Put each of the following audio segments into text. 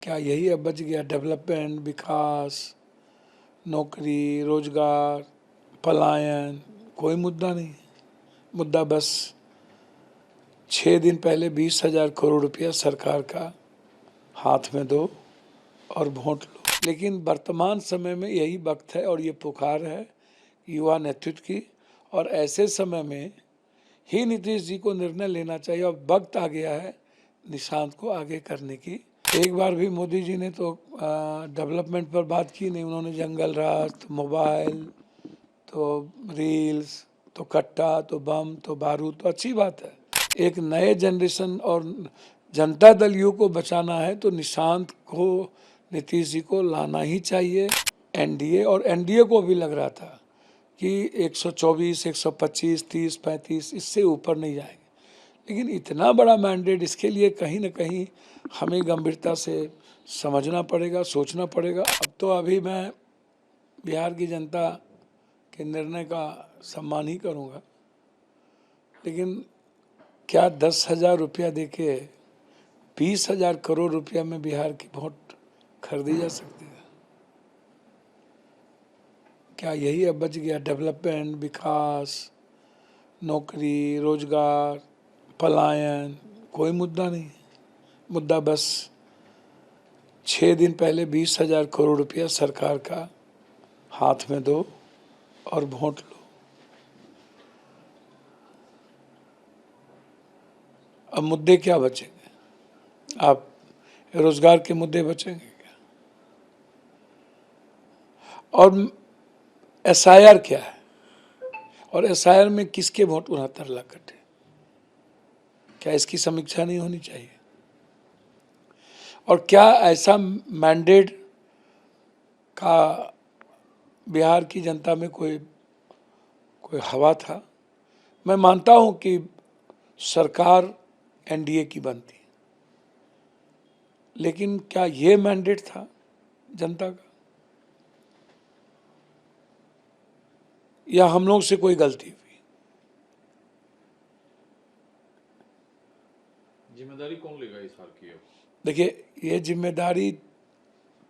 क्या यही अब बच गया? डेवलपमेंट, विकास, नौकरी, रोजगार, पलायन, कोई मुद्दा नहीं। मुद्दा बस 6 दिन पहले 20,000 करोड़ रुपया सरकार का हाथ में दो और वोट लो। लेकिन वर्तमान समय में यही वक्त है और ये पुकार है युवा नेतृत्व की, और ऐसे समय में ही नीतीश जी को निर्णय लेना चाहिए और वक्त आ गया है निशांत को आगे करने की। एक बार भी मोदी जी ने तो डेवलपमेंट पर बात की नहीं। उन्होंने जंगल राज, तो मोबाइल, तो रील्स, तो कट्टा, तो बम, तो बारूद, तो अच्छी बात है। एक नए जनरेशन और जनता दल यू को बचाना है तो निशांत को, नीतीश जी को लाना ही चाहिए। एनडीए और एनडीए को भी लग रहा था कि 124, 125, 30, 35 इससे ऊपर नहीं जाएंगे, लेकिन इतना बड़ा मैंडेट, इसके लिए कहीं ना कहीं हमें गंभीरता से समझना पड़ेगा, सोचना पड़ेगा। अब तो अभी मैं बिहार की जनता के निर्णय का सम्मान ही करूँगा, लेकिन क्या 10,000 रुपया दे के 20,000 करोड़ रुपया में बिहार की वोट खरीदी जा सकती है? क्या यही अब बच गया? डेवलपमेंट, विकास, नौकरी, रोजगार, पलायन, कोई मुद्दा नहीं। मुद्दा बस 6 दिन पहले 20,000 करोड़ रुपया सरकार का हाथ में दो और वोट लो। अब मुद्दे क्या बचेंगे? आप रोजगार के मुद्दे बचेंगे क्या? और एसआईआर क्या है? और एसआईआर में किसके वोट 69 लाख कटे? क्या इसकी समीक्षा नहीं होनी चाहिए? और क्या ऐसा मैंडेट का बिहार की जनता में कोई हवा था? मैं मानता हूं कि सरकार एनडीए की बनती, लेकिन क्या ये मैंडेट था जनता का, या हम लोग से कोई गलती हुई? जिम्मेदारी कौन लेगा इस हाल की? देखिए, ये जिम्मेदारी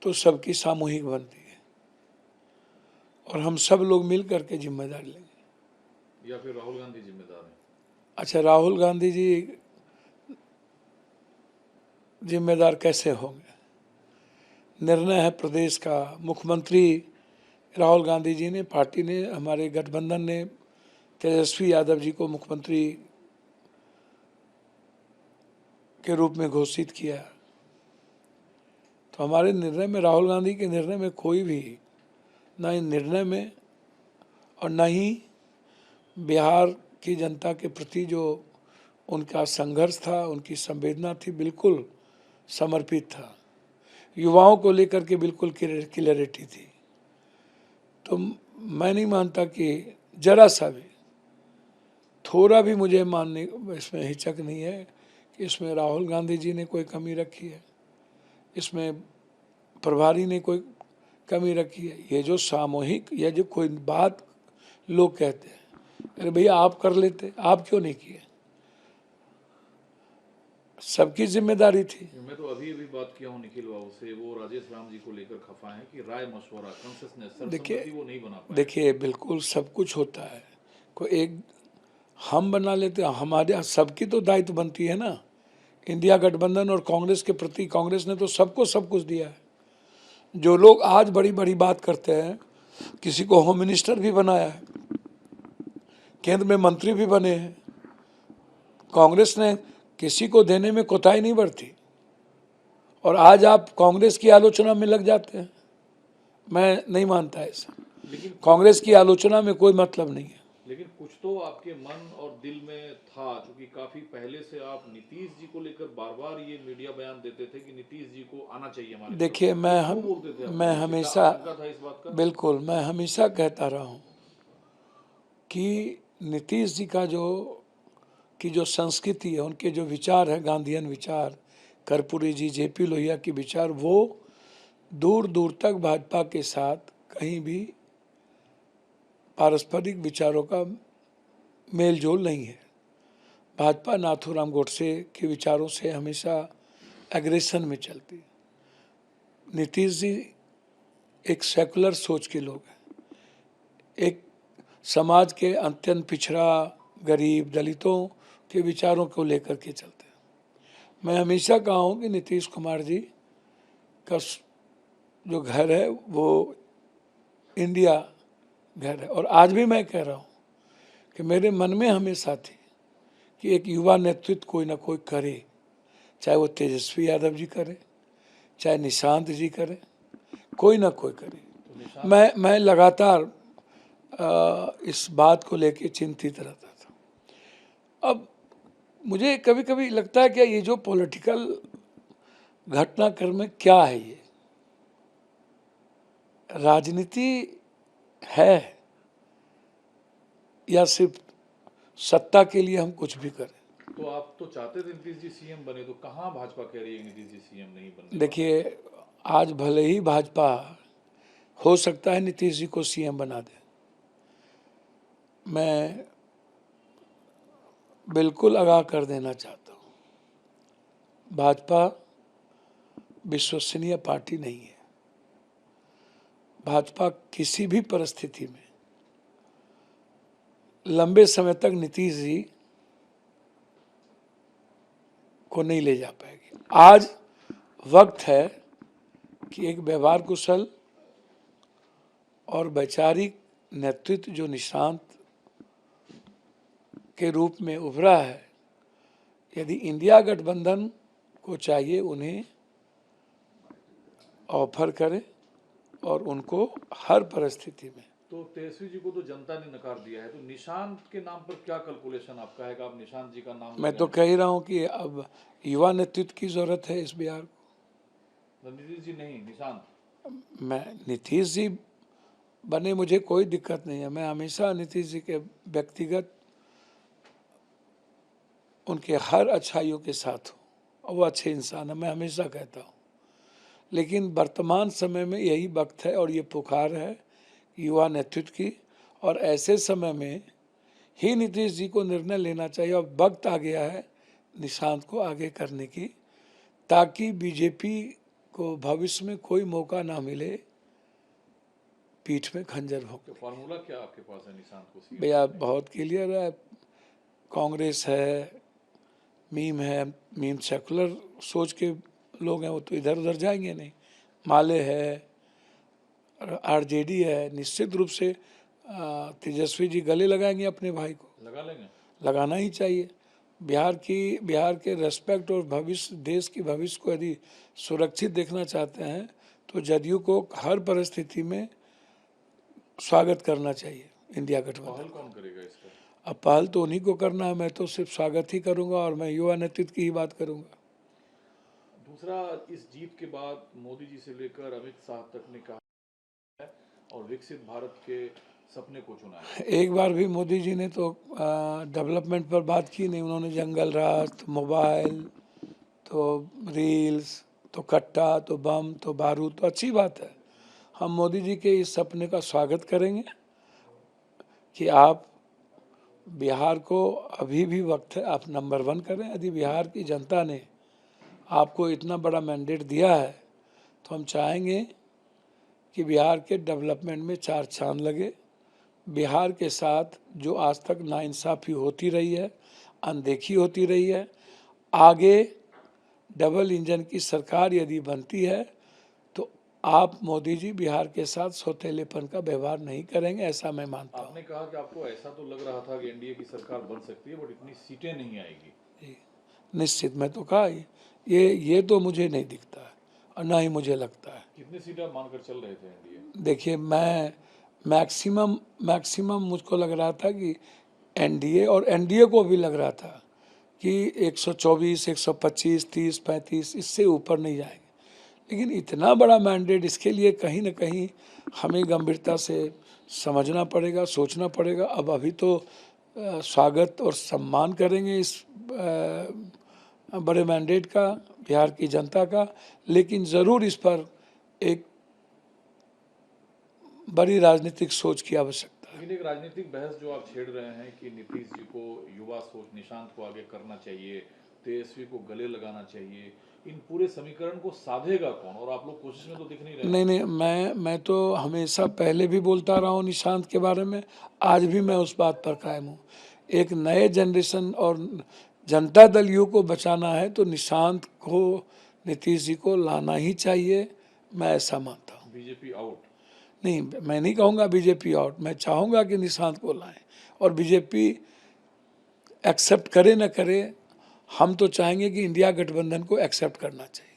तो सबकी सामूहिक बनती है और हम सब लोग मिल करके जिम्मेदारी लेंगे। या फिर राहुल गांधी जिम्मेदार हैं? अच्छा, राहुल गांधी जी जिम्मेदार कैसे होंगे? निर्णय है प्रदेश का। मुख्यमंत्री राहुल गांधी जी ने, पार्टी ने, हमारे गठबंधन ने तेजस्वी यादव जी को मुख्यमंत्री के रूप में घोषित किया। तो हमारे निर्णय में, राहुल गांधी के निर्णय में कोई भी, न इन निर्णय में और न ही बिहार की जनता के प्रति जो उनका संघर्ष था, उनकी संवेदना थी, बिल्कुल समर्पित था। युवाओं को लेकर के बिल्कुल क्लियरिटी थी। तो मैं नहीं मानता कि जरा सा भी, थोड़ा भी मुझे मानने इसमें हिचक नहीं है कि इसमें राहुल गांधी जी ने कोई कमी रखी है, इसमें प्रभारी ने कोई कमी रखी है। ये जो सामूहिक, ये जो कोई बात लोग कहते हैं, अरे भैया आप कर लेते, आप क्यों नहीं किए? सबकी जिम्मेदारी थी। मैं तो अभी बात किया हूँ निखिल बाबू से, वो राजेश राम जी को लेकर खफा है कि राय मशवरा, कंसेसनेस, सर्वसम्मति वो नहीं बना पाए। देखिए, बिल्कुल सब कुछ होता है। कोई एक हम बना लेते, हमारे सबकी तो दायित्व बनती है ना। इंडिया गठबंधन और कांग्रेस के प्रति, कांग्रेस ने तो सबको सब कुछ दिया है। जो लोग आज बड़ी बड़ी बात करते हैं, किसी को होम मिनिस्टर भी बनाया है, केंद्र में मंत्री भी बने हैं, कांग्रेस ने किसी को देने में कोताही नहीं बरती, और आज आप कांग्रेस की आलोचना में लग जाते हैं। मैं नहीं मानता ऐसा। लेकिन कांग्रेस की आलोचना में कोई मतलब नहीं है। लेकिन कुछ तो आपके मन और दिल में था, क्योंकि काफी पहले से आप नीतीश जी को लेकर बार बार ये मीडिया बयान देते थे कि नीतीश जी को आना चाहिए हमारे। देखिए, मैं हमेशा, था इस बात का? बिल्कुल, मैं हमेशा कहता रहा हूँ कि नीतीश जी का जो संस्कृति है, उनके जो विचार है, गांधीयन विचार, कर्पूरी जी, जेपी लोहिया के विचार, वो दूर दूर तक भाजपा के साथ कहीं भी पारस्परिक विचारों का मेल जोल नहीं है। भाजपा नाथूराम गोडसे के विचारों से हमेशा एग्रेशन में चलती है। नीतीश जी एक सेकुलर सोच के लोग हैं, एक समाज के अत्यंत पिछड़ा, गरीब, दलितों के विचारों को लेकर के चलते हैं। मैं हमेशा कहा हूँ कि नीतीश कुमार जी का जो घर है वो इंडिया घर है, और आज भी मैं कह रहा हूँ कि मेरे मन में हमेशा थी कि एक युवा नेतृत्व कोई ना कोई करे, चाहे वो तेजस्वी यादव जी करे, चाहे निशांत जी करे, कोई ना कोई करे। तो निशांत मैं लगातार इस बात को लेके चिंतित रहता था। अब मुझे कभी कभी लगता है कि ये जो पॉलिटिकल घटनाक्रम में क्या है, ये राजनीति है या सिर्फ सत्ता के लिए हम कुछ भी करें। तो आप तो चाहते थे नीतीश जी सीएम बने, तो कहाँ भाजपा कह रही है नीतीश जी सीएम नहीं बनने वाले? देखिए, आज भले ही भाजपा हो सकता है नीतीश जी को सीएम बना दे, मैं बिल्कुल आगाह कर देना चाहता हूँ, भाजपा विश्वसनीय पार्टी नहीं है। भाजपा किसी भी परिस्थिति में लंबे समय तक नीतीश जी को नहीं ले जा पाएगी। आज वक्त है कि एक व्यवहार कुशल और वैचारिक नेतृत्व जो निशांत के रूप में उभरा है, यदि इंडिया गठबंधन को चाहिए उन्हें ऑफर करें और उनको हर परिस्थिति में। तो तेजस्वी जी को तो जनता ने नकार दिया है, तो निशांत के नाम पर क्या कैलकुलेशन आपका है कि आप निशांत जी का नाम मैं तो कह ही रहा हूँ कि अब युवा नेतृत्व की जरूरत है इस बिहार को। नीतीश जी नहीं, निशांत। मैं नीतीश जी बने, मुझे कोई दिक्कत नहीं है। मैं हमेशा नीतीश जी के व्यक्तिगत उनके हर अच्छाइयों के साथ हूँ और वो अच्छे इंसान है, मैं हमेशा कहता हूँ। लेकिन वर्तमान समय में यही वक्त है और ये पुकार है युवा नेतृत्व की, और ऐसे समय में ही नीतीश जी को निर्णय लेना चाहिए। और वक्त आ गया है निशांत को आगे करने की, ताकि बीजेपी को भविष्य में कोई मौका ना मिले पीठ में खंजर भोंकने। तो फार्मूला क्या आपके पास है निशांत को सीएम? भैया बहुत क्लियर है, कांग्रेस है, मीम सेकुलर सोच के लोग हैं, वो तो इधर उधर जाएंगे नहीं। माले है, आरजेडी है, निश्चित रूप से तेजस्वी जी गले लगाएंगे अपने भाई को, लगा लेंगे। लगाना ही चाहिए। बिहार के रेस्पेक्ट और भविष्य, देश की भविष्य को यदि सुरक्षित देखना चाहते हैं तो जदयू को हर परिस्थिति में स्वागत करना चाहिए इंडिया गठबंधन। पहल कौन करेगा इसका? अब पहल तो उन्हीं को करना है, मैं तो सिर्फ स्वागत ही करूंगा और मैं युवा नेतृत्व की ही बात करूंगा। दूसरा, इस जीत के बाद मोदी जी से लेकर अमित शाह तक ने कहा है और विकसित भारत के सपने को चुना है। एक बार भी मोदी जी ने तो डेवलपमेंट पर बात की नहीं। उन्होंने जंगल राज, तो मोबाइल, तो रील्स, तो कट्टा, तो बम, तो बारूद। तो अच्छी बात है, हम मोदी जी के इस सपने का स्वागत करेंगे कि आप बिहार को, अभी भी वक्त है, आप नंबर 1 करें। यदि बिहार की जनता ने आपको इतना बड़ा मैंडेट दिया है तो हम चाहेंगे कि बिहार के डेवलपमेंट में 4 चांद लगे। बिहार के साथ जो आज तक नाइंसाफ़ी होती रही है, अनदेखी होती रही है, आगे डबल इंजन की सरकार यदि बनती है तो आप मोदी जी बिहार के साथ सौतेलेपन का व्यवहार नहीं करेंगे, ऐसा मैं मानता हूँ। आपने कहा कि आपको ऐसा तो लग रहा था कि एनडीए की सरकार बन सकती है, बट इतनी सीटें नहीं आएगी। निश्चित, मैं तो कहा ये तो मुझे नहीं दिखता है और ना ही मुझे लगता है। कितनी सीटें आप मानकर चल रहे थे एनडीए? देखिए, मैं मैक्सिमम मुझको लग रहा था कि एनडीए, और एनडीए को भी लग रहा था कि 124, 125, 30, 35, इससे ऊपर नहीं जाएंगे। लेकिन इतना बड़ा मैंडेट, इसके लिए कहीं ना कहीं हमें गंभीरता से समझना पड़ेगा, सोचना पड़ेगा। अब अभी तो स्वागत और सम्मान करेंगे इस बड़े मैंडेट का, बिहार की जनता का, लेकिन ज़रूर इस पर एक बड़ी राजनीतिक सोच की आवश्यकता है। लेकिन एक राजनीतिक बहस जो आप छेड़ रहे हैं कि नीतीश जी को युवा सोच, निशांत को आगे करना चाहिए, तेजस्वी को गले लगाना चाहिए, इन पूरे समीकरण को साधेगा कौन? और आप लोग कोशिश में तो दिख नहीं रहे। नहीं, मैं तो हमेशा पहले भी बोलता रहा हूँ निशांत के बारे में, आज भी मैं उस बात पर कायम हूँ। एक नए जनरेशन और जनता दल यू को बचाना है तो निशांत को, नीतीश जी को लाना ही चाहिए, मैं ऐसा मानता हूँ। BJP out? नहीं, मैं नहीं कहूँगा बीजेपी आउट, मैं चाहूँगा कि निशांत को लाएं और बीजेपी एक्सेप्ट करे न करे, हम तो चाहेंगे कि इंडिया गठबंधन को एक्सेप्ट करना चाहिए।